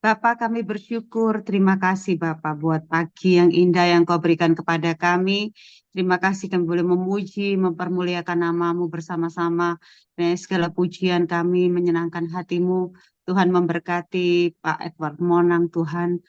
Bapak, kami bersyukur. Terima kasih Bapak buat pagi yang indah yang Kau berikan kepada kami. Terima kasih kami boleh memuji, mempermuliakan namamu bersama-sama. Dan segala pujian kami menyenangkan hatimu. Tuhan memberkati Pak Edward Monang, Tuhan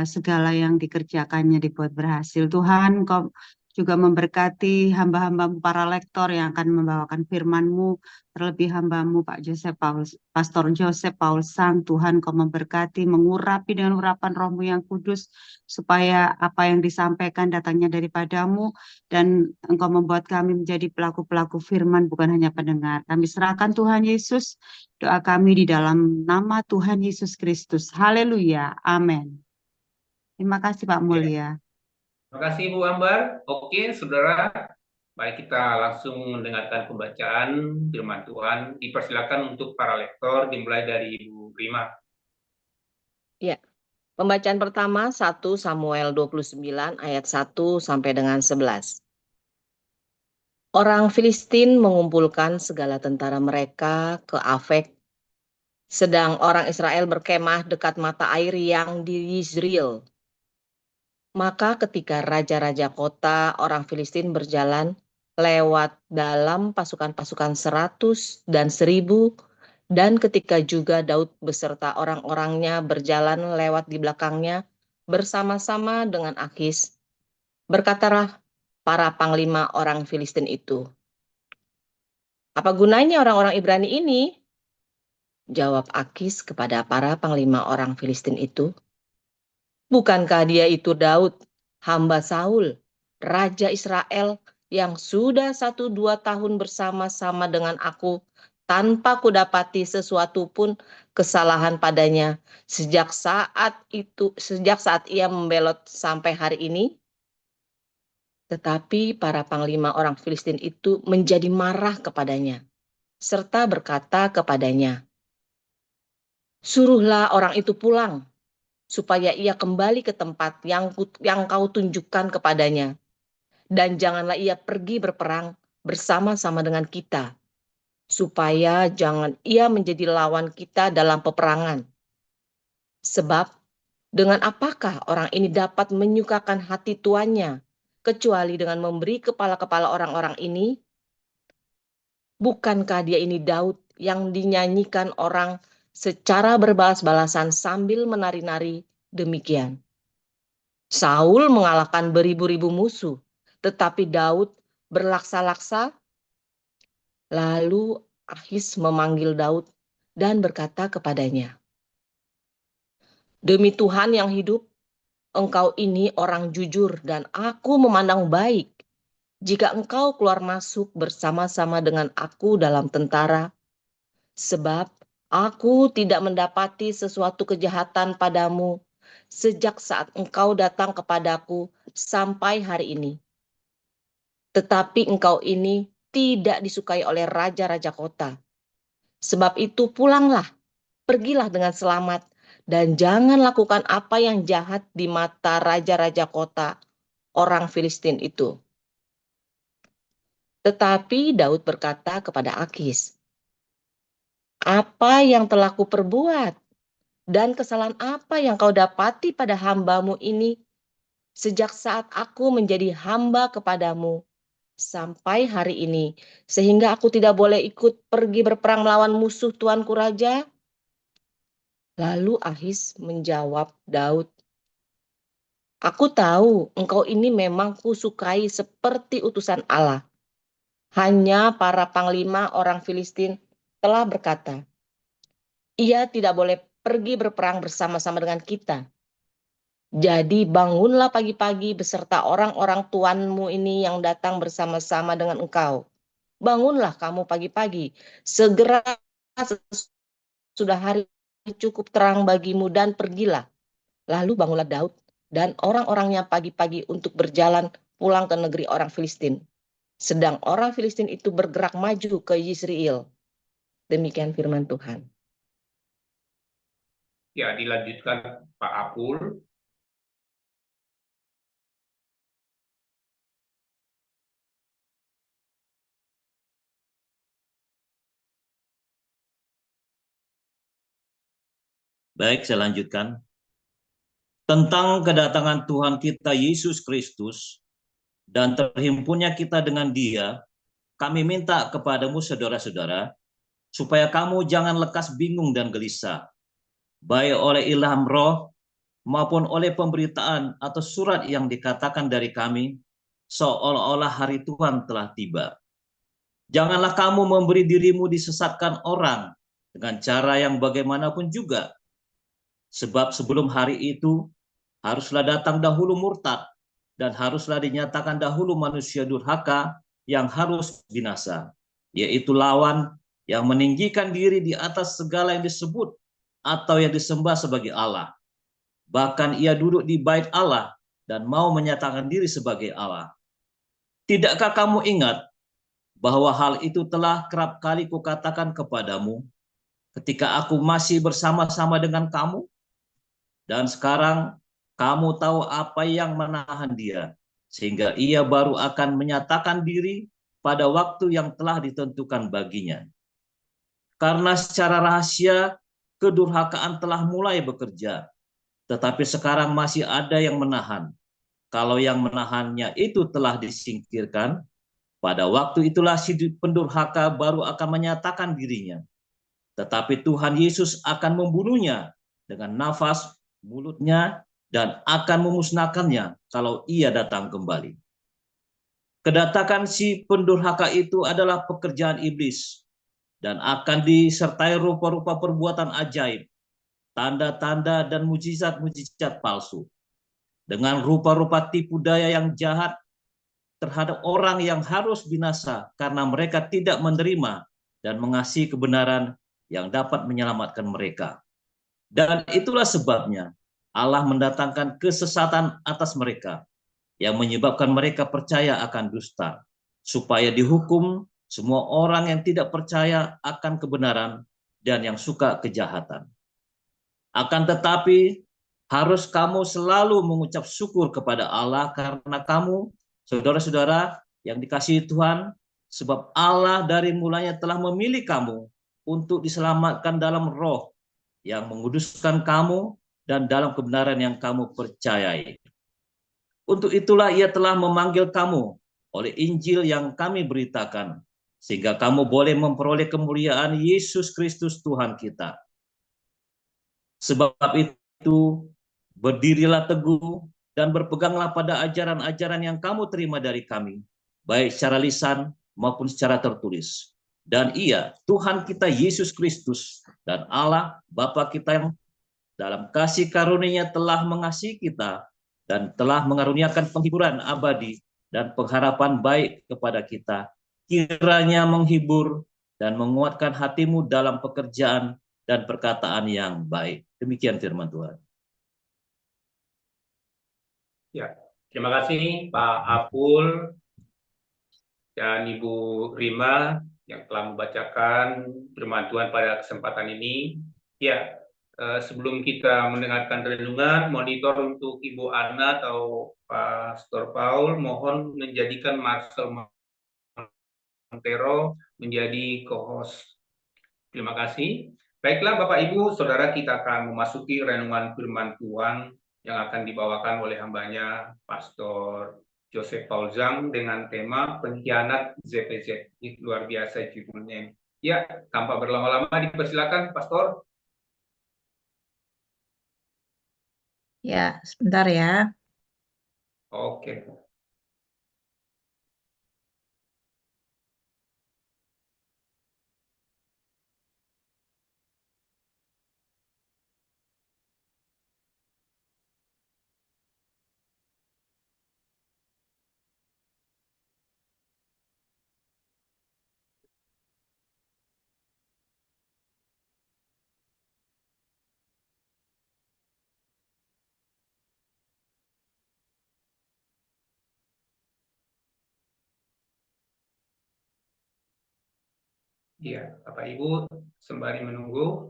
segala yang dikerjakannya dibuat berhasil. Tuhan, Kau juga memberkati hamba-hambamu para lektor yang akan membawakan firman-Mu, terlebih hambamu Pak Joseph Paul, Pastor Joseph Paul Sang. Tuhan, Kau memberkati, mengurapi dengan urapan Roh-Mu yang kudus, supaya apa yang disampaikan datangnya daripadamu, dan Engkau membuat kami menjadi pelaku-pelaku firman, bukan hanya pendengar. Kami serahkan Tuhan Yesus, doa kami di dalam nama Tuhan Yesus Kristus. Haleluya. Amin. Terima kasih Pak Ya, Mulia. terima kasih Bu Ambar. Oke, saudara, baik kita langsung mendengarkan pembacaan firman Tuhan. Dipersilakan untuk para lektor dimulai dari Ibu Rima. Ya, pembacaan pertama 1 Samuel 29 ayat 1 sampai dengan 11. Orang Filistin mengumpulkan segala tentara mereka ke Afek, sedang orang Israel berkemah dekat mata air yang di Yizreel. Maka ketika raja-raja kota orang Filistin berjalan lewat dalam pasukan-pasukan 100 dan 1000, dan ketika juga Daud beserta orang-orangnya berjalan lewat di belakangnya bersama-sama dengan Akis, berkatalah para panglima orang Filistin itu, "Apa gunanya orang-orang Ibrani ini?" Jawab Akis kepada para panglima orang Filistin itu, "Bukankah dia itu Daud, hamba Saul, Raja Israel yang sudah 1-2 tahun bersama-sama dengan aku tanpa kudapati sesuatu pun kesalahan padanya sejak saat ia membelot sampai hari ini?" Tetapi para panglima orang Filistin itu menjadi marah kepadanya, serta berkata kepadanya, "Suruhlah orang itu pulang, supaya ia kembali ke tempat yang kau tunjukkan kepadanya. Dan janganlah ia pergi berperang bersama-sama dengan kita, supaya jangan ia menjadi lawan kita dalam peperangan. Sebab dengan apakah orang ini dapat menyukakan hati tuannya, kecuali dengan memberi kepala-kepala orang-orang ini? Bukankah dia ini Daud yang dinyanyikan orang secara berbalas-balasan sambil menari-nari demikian? Saul mengalahkan beribu-ribu musuh, tetapi Daud berlaksa-laksa." Lalu Ahis memanggil Daud dan berkata kepadanya, "Demi Tuhan yang hidup, engkau ini orang jujur dan aku memandang baik. Jika engkau keluar masuk bersama-sama dengan aku dalam tentara, sebab aku tidak mendapati sesuatu kejahatan padamu sejak saat engkau datang kepadaku sampai hari ini. Tetapi engkau ini tidak disukai oleh raja-raja kota. Sebab itu pulanglah, pergilah dengan selamat, dan jangan lakukan apa yang jahat di mata raja-raja kota orang Filistin itu." Tetapi Daud berkata kepada Akis, "Apa yang telah kuperbuat? Dan kesalahan apa yang kau dapati pada hambamu ini sejak saat aku menjadi hamba kepadamu sampai hari ini, sehingga aku tidak boleh ikut pergi berperang melawan musuh tuanku raja?" Lalu Ahis menjawab Daud, "Aku tahu engkau ini memang kusukai seperti utusan Allah. Hanya para panglima orang Filistin telah berkata, ia tidak boleh pergi berperang bersama-sama dengan kita. Jadi bangunlah pagi-pagi beserta orang-orang tuanmu ini yang datang bersama-sama dengan engkau. Bangunlah kamu pagi-pagi, segera sudah hari cukup terang bagimu dan pergilah." Lalu bangunlah Daud dan orang-orangnya pagi-pagi untuk berjalan pulang ke negeri orang Filistin. Sedang orang Filistin itu bergerak maju ke Yisrael. Demikian firman Tuhan. Ya, dilanjutkan Pak Apul. Baik, saya lanjutkan. Tentang kedatangan Tuhan kita Yesus Kristus dan terhimpunnya kita dengan Dia, kami minta kepadamu saudara-saudara, supaya kamu jangan lekas bingung dan gelisah, baik oleh ilham roh maupun oleh pemberitaan atau surat yang dikatakan dari kami, seolah-olah hari Tuhan telah tiba. Janganlah kamu memberi dirimu disesatkan orang dengan cara yang bagaimanapun juga, sebab sebelum hari itu haruslah datang dahulu murtad, dan haruslah dinyatakan dahulu manusia durhaka yang harus binasa, yaitu lawan yang meninggikan diri di atas segala yang disebut atau yang disembah sebagai Allah. Bahkan ia duduk di bait Allah dan mau menyatakan diri sebagai Allah. Tidakkah kamu ingat bahwa hal itu telah kerap kali kukatakan kepadamu ketika aku masih bersama-sama dengan kamu? Dan sekarang kamu tahu apa yang menahan dia, sehingga ia baru akan menyatakan diri pada waktu yang telah ditentukan baginya. Karena secara rahasia kedurhakaan telah mulai bekerja, tetapi sekarang masih ada yang menahan. Kalau yang menahannya itu telah disingkirkan, pada waktu itulah si pendurhaka baru akan menyatakan dirinya. Tetapi Tuhan Yesus akan membunuhnya dengan nafas mulutnya dan akan memusnahkannya kalau ia datang kembali. Kedatangan si pendurhaka itu adalah pekerjaan iblis dan akan disertai rupa-rupa perbuatan ajaib, tanda-tanda dan mujizat-mujizat palsu, dengan rupa-rupa tipu daya yang jahat terhadap orang yang harus binasa karena mereka tidak menerima dan mengasihi kebenaran yang dapat menyelamatkan mereka. Dan itulah sebabnya Allah mendatangkan kesesatan atas mereka yang menyebabkan mereka percaya akan dusta, supaya dihukum semua orang yang tidak percaya akan kebenaran dan yang suka kejahatan. Akan tetapi harus kamu selalu mengucap syukur kepada Allah karena kamu, saudara-saudara yang dikasihi Tuhan, sebab Allah dari mulanya telah memilih kamu untuk diselamatkan dalam roh yang menguduskan kamu dan dalam kebenaran yang kamu percayai. Untuk itulah ia telah memanggil kamu oleh Injil yang kami beritakan, sehingga kamu boleh memperoleh kemuliaan Yesus Kristus Tuhan kita. Sebab itu, berdirilah teguh dan berpeganglah pada ajaran-ajaran yang kamu terima dari kami, baik secara lisan maupun secara tertulis. Dan ia, Tuhan kita Yesus Kristus dan Allah Bapa kita yang dalam kasih karunia-Nya telah mengasihi kita dan telah mengaruniakan penghiburan abadi dan pengharapan baik kepada kita, kiranya menghibur dan menguatkan hatimu dalam pekerjaan dan perkataan yang baik. Demikian firman Tuhan. Ya, terima kasih Pak Apul dan Ibu Rima yang telah membacakan firman Tuhan pada kesempatan ini. Ya, sebelum kita mendengarkan renungan, monitor untuk Ibu Ana atau Pastor Paul, mohon menjadikan Marcel Montero menjadi co-host. Terima kasih. Baiklah Bapak Ibu, Saudara, kita akan memasuki renungan firman Tuhan yang akan dibawakan oleh hambanya Pastor Joseph Paul Zhang dengan tema pengkhianat ZPZ. Ini luar biasa judulnya. Ya, tanpa berlama-lama dipersilakan Pastor. Ya, sebentar ya. Oke. Ya, Bapak Ibu, sembari menunggu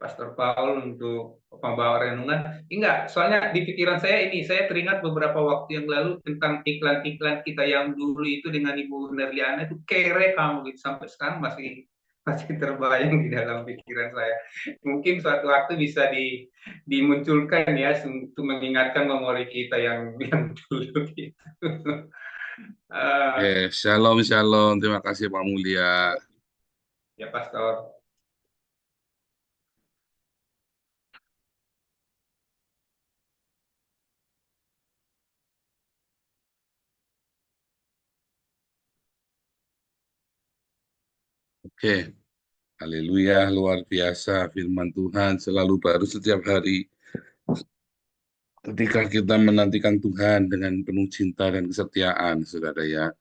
Pastor Paul untuk pembawa renungan. Enggak, soalnya di pikiran saya ini, saya teringat beberapa waktu yang lalu tentang iklan-iklan kita yang dulu itu dengan Ibu Nerliana itu kere kamu gitu, sampai sekarang masih masih terbayang di dalam pikiran saya. Mungkin suatu waktu bisa dimunculkan ya untuk mengingatkan memori kita yang dulu gitu. Shalom, shalom. Terima kasih Pak Mulia. Ya Pastor. Oke, haleluya, luar biasa. Firman Tuhan selalu baru setiap hari. Ketika kita menantikan Tuhan dengan penuh cinta dan kesetiaan, saudara ya.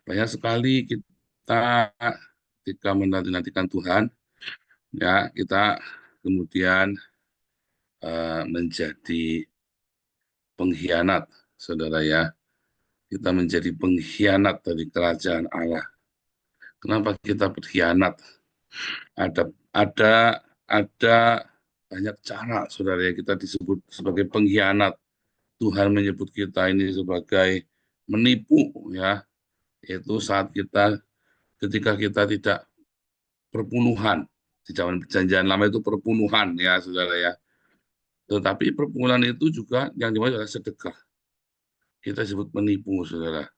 Banyak sekali kita ketika menantikan Tuhan, ya kita kemudian menjadi pengkhianat, saudara ya. Kita menjadi pengkhianat dari kerajaan Allah. Kenapa kita berkhianat? Ada banyak cara, saudara ya, kita disebut sebagai pengkhianat. Tuhan menyebut kita ini sebagai menipu, ya, yaitu saat ketika kita tidak perpuluhan. Di zaman perjanjian lama itu perpuluhan, ya, saudara ya. Tetapi perpuluhan itu juga yang dimana adalah sedekah. Kita sebut menipu, saudara.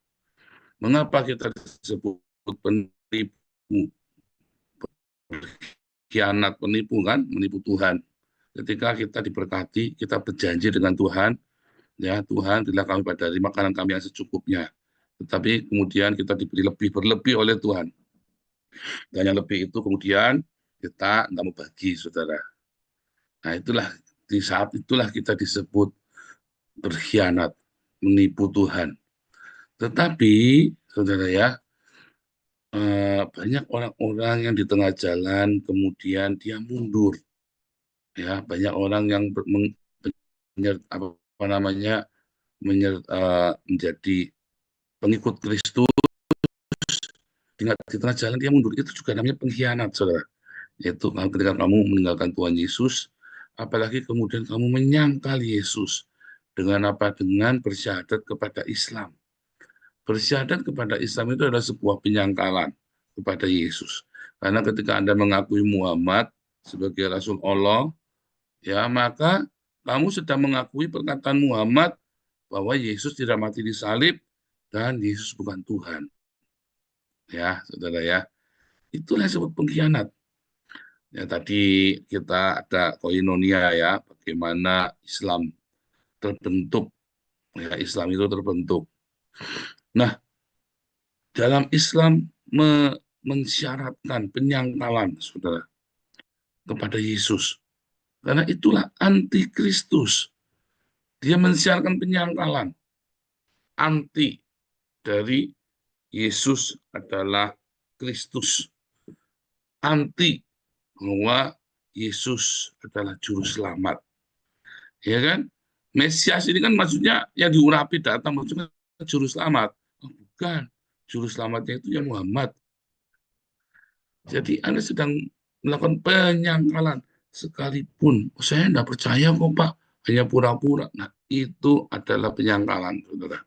Mengapa kita disebut penipu? Khianat, penipu kan, menipu Tuhan. Ketika kita diberkati, kita berjanji dengan Tuhan, ya Tuhan, berilah kami pada hari makanan kami yang secukupnya. Tetapi kemudian kita diberi berlebih oleh Tuhan. Dan yang lebih itu kemudian kita nggak mau bagi, saudara. Nah itulah, di saat itulah kita disebut berkhianat, menipu Tuhan. Tetapi, saudara ya, banyak orang-orang yang di tengah jalan kemudian dia mundur, ya banyak orang yang menjadi pengikut Kristus, di tengah jalan dia mundur, itu juga namanya pengkhianat, saudara. Yaitu ketika kamu meninggalkan Tuhan Yesus, apalagi kemudian kamu menyangkal Yesus dengan apa? Dengan bersyahadat kepada Islam. Bersyahadat kepada Islam itu adalah sebuah penyangkalan kepada Yesus. Karena ketika Anda mengakui Muhammad sebagai Rasul Allah, ya maka kamu sedang mengakui perkataan Muhammad bahwa Yesus tidak mati di salib dan Yesus bukan Tuhan. Ya, saudara ya. Itulah yang disebut pengkhianat. Ya, tadi kita ada koinonia ya, bagaimana Islam terbentuk. Ya, Islam itu terbentuk. Nah, dalam Islam mensyaratkan penyangkalan, saudara, kepada Yesus. Karena itulah antikristus. Dia mensyaratkan penyangkalan. Anti dari Yesus adalah Kristus. Anti bahwa Yesus adalah juru selamat. Ya kan? Mesias ini kan maksudnya yang diurapi datang, maksudnya juru selamat. Oh, bukan. Juru selamatnya itu ya Muhammad. Jadi Anda sedang melakukan penyangkalan. Sekalipun, saya tidak percaya kok Pak, hanya pura-pura. Nah, itu adalah penyangkalan, saudara.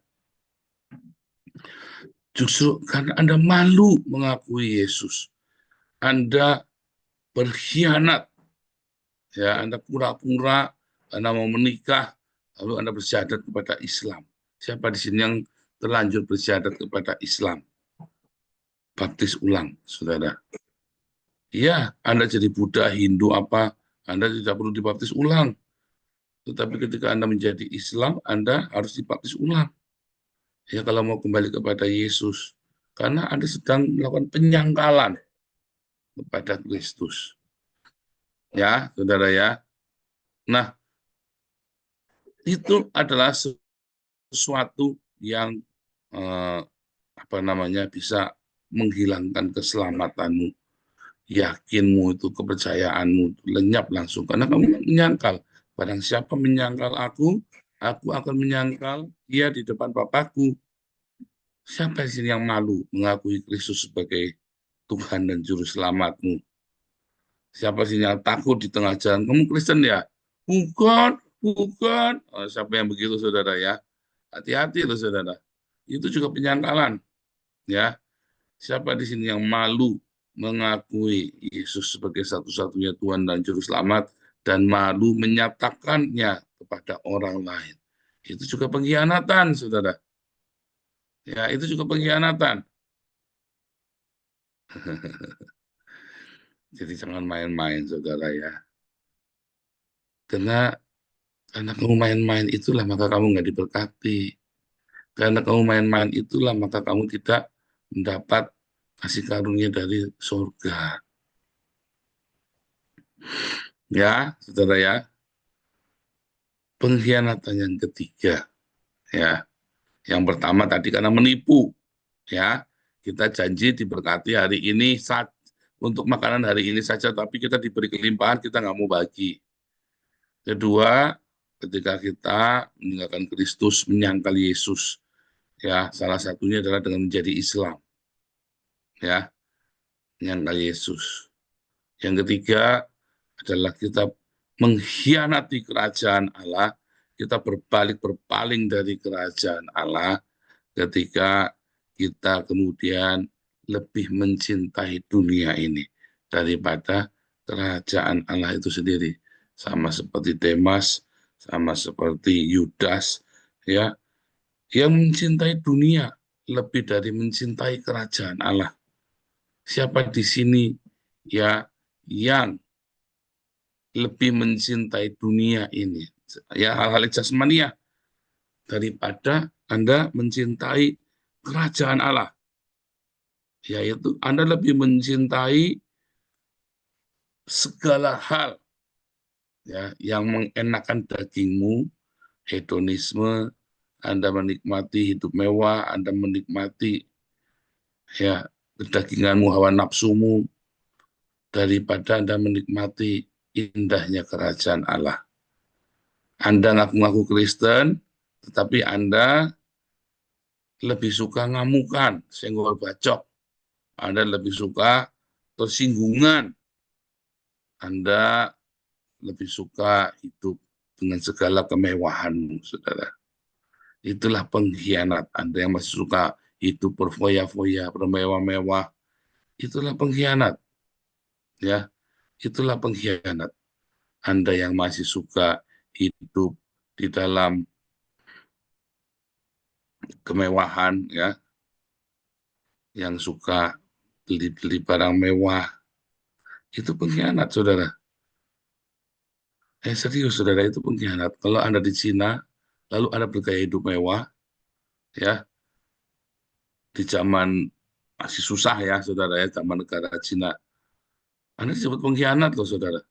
Justru karena Anda malu mengakui Yesus. Anda berkhianat. Ya, Anda pura-pura, Anda mau menikah, lalu Anda bersyahadat kepada Islam. Siapa di sini yang terlanjur bersyahadat kepada Islam? Baptis ulang, saudara. Iya, Anda jadi Buddha, Hindu, apa, Anda tidak perlu dibaptis ulang. Tetapi ketika Anda menjadi Islam, Anda harus dibaptis ulang. Ya, kalau mau kembali kepada Yesus. Karena Anda sedang melakukan penyangkalan kepada Kristus. Ya, saudara ya. Nah, itu adalah sesuatu yang bisa menghilangkan keselamatanmu, yakinmu itu, kepercayaanmu lenyap langsung karena kamu menyangkal. Barang siapa menyangkal aku akan menyangkal dia di depan Bapakku. Siapa di sini yang malu mengakui Kristus sebagai Tuhan dan Juru Selamatmu? Siapa sih yang takut di tengah jalan? Kamu Kristen ya? Bukan. Oh, siapa yang begitu, saudara ya? Hati-hati loh, saudara. Itu juga penyangkalan. Ya, siapa di sini yang malu mengakui Yesus sebagai satu-satunya Tuhan dan Juru Selamat dan malu menyatakannya kepada orang lain. Itu juga pengkhianatan, saudara. Ya, itu juga pengkhianatan. Jadi jangan main-main, saudara ya. Karena kamu main-main itulah maka kamu nggak diberkati. Karena kamu main-main itulah maka kamu tidak mendapat kasih karunia dari surga. Ya, saudara ya. Pengkhianatan yang ketiga, ya. Yang pertama tadi karena menipu, ya. Kita janji diberkati hari ini untuk makanan hari ini saja, tapi kita diberi kelimpahan, kita nggak mau bagi. Kedua, ketika kita meninggalkan Kristus, menyangkal Yesus, ya, salah satunya adalah dengan menjadi Islam, ya, menyangkal Yesus. Yang ketiga adalah kita mengkhianati kerajaan Allah, kita berpaling dari kerajaan Allah ketika kita kemudian lebih mencintai dunia ini daripada kerajaan Allah itu sendiri. Sama seperti Demas, sama seperti Yudas, ya, yang mencintai dunia lebih dari mencintai kerajaan Allah. Siapa di sini ya yang lebih mencintai dunia ini, ya, hal-hal jasmania daripada Anda mencintai kerajaan Allah? Yaitu Anda lebih mencintai segala hal, ya, yang mengenakan dagingmu, hedonisme, Anda menikmati hidup mewah, Anda menikmati, ya, kedaginganmu, hawa nafsumu, daripada Anda menikmati indahnya kerajaan Allah. Anda ngaku-ngaku Kristen, tetapi Anda lebih suka ngamukan, senggol bacok. Anda lebih suka tersinggungan. Anda lebih suka hidup dengan segala kemewahanmu, saudara. Itulah pengkhianat. Anda yang masih suka hidup berfoya-foya, bermewah-mewah, itulah pengkhianat. Ya, itulah pengkhianat. Anda yang masih suka hidup di dalam kemewahan, ya, yang suka beli-beli barang mewah, itu pengkhianat, saudara. Serius, saudara, itu pengkhianat. Kalau Anda di Cina, lalu Anda bergaya hidup mewah, ya, di zaman masih susah ya, saudara, ya, zaman negara Cina, Anda disebut pengkhianat loh, saudara.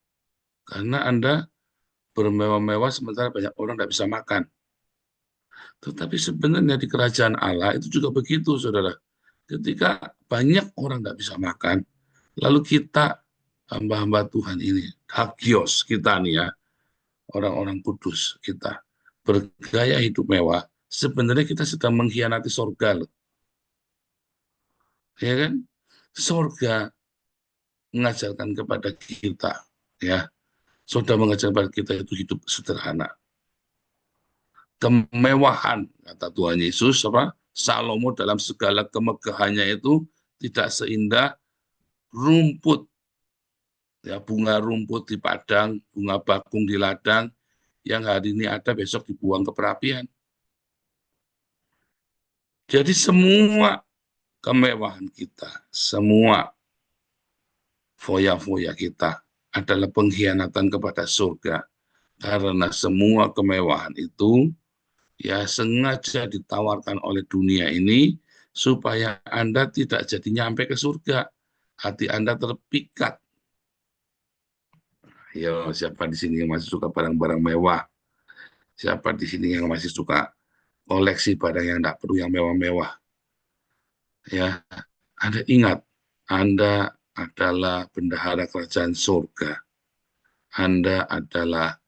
Karena Anda bermewah-mewah sementara banyak orang tidak bisa makan. Tetapi sebenarnya di kerajaan Allah itu juga begitu, saudara. Ketika banyak orang tidak bisa makan, lalu kita, hamba-hamba Tuhan ini, hagios kita nih ya, orang-orang kudus kita, bergaya hidup mewah, sebenarnya kita sedang mengkhianati surga loh. Ya kan? Surga mengajarkan kepada kita, ya, surga mengajarkan kepada kita itu hidup sederhana. Kemewahan, kata Tuhan Yesus, Salomo dalam segala kemegahannya itu tidak seindah rumput, ya, bunga rumput di padang, bunga bakung di ladang, yang hari ini ada besok dibuang ke perapian. Jadi semua kemewahan kita, semua foya-foya kita adalah pengkhianatan kepada surga. Karena semua kemewahan itu ya sengaja ditawarkan oleh dunia ini supaya Anda tidak jadi nyampe ke surga. Hati Anda terpikat. Yo, siapa di sini yang masih suka barang-barang mewah? Siapa di sini yang masih suka koleksi barang yang tidak perlu yang mewah-mewah? Ya, Anda ingat, Anda adalah bendahara kerajaan surga. Anda adalah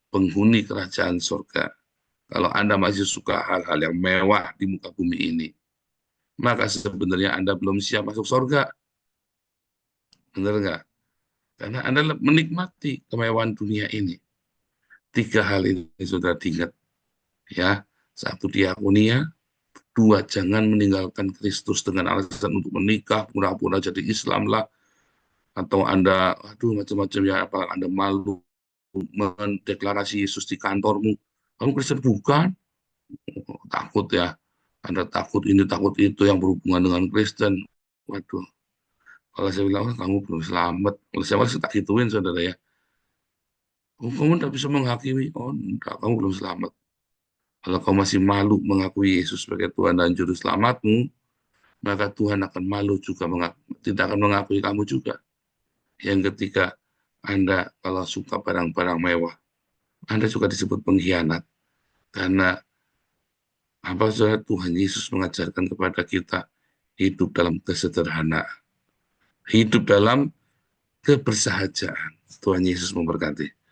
penghuni kerajaan surga. Kalau Anda masih suka hal-hal yang mewah di muka bumi ini, maka sebenarnya Anda belum siap masuk surga. Benar nggak? Karena Anda menikmati kemewahan dunia ini. 3 hal ini sudah diingat. Ya, 1, diakonia. 2, jangan meninggalkan Kristus dengan alasan untuk menikah, pura-pura jadi Islam lah, atau Anda, aduh macam-macam ya, apa Anda malu mendeklarasi Yesus di kantormu, kamu Kristen bukan? Oh, takut ya, Anda takut ini, takut itu yang berhubungan dengan Kristen. Waduh, kalau saya bilang, oh, kamu belum selamat. Kalau saya masih tak gituin, saudara ya. Oh, kamu tidak bisa menghakimi. Oh, enggak, kamu belum selamat. Kalau kamu masih malu mengakui Yesus sebagai Tuhan dan Juru Selamatmu, maka Tuhan akan malu juga, tidak akan mengakui kamu juga. Yang ketiga, Anda kalau suka barang-barang mewah, Anda juga disebut pengkhianat. Karena apa saja Tuhan Yesus mengajarkan kepada kita, hidup dalam kesederhanaan, hidup dalam kebersahajaan. Tuhan Yesus memberkati.